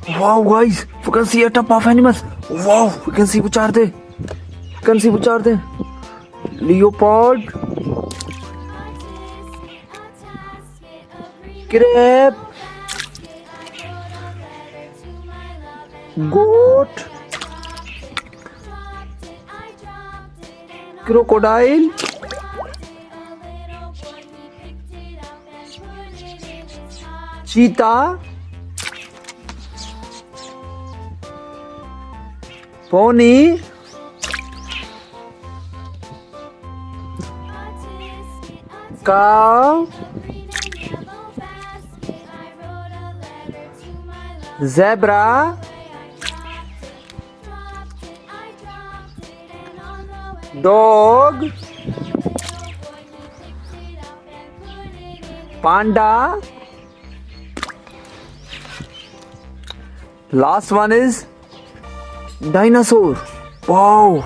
Wow, guys, you can see a ton of animals. Wow, you can see which are they? You can see which are they? Leopard, crab, goat, crocodile, cheetah, pony, cow, zebra, dog, panda. Last one is dinosaur. Wow.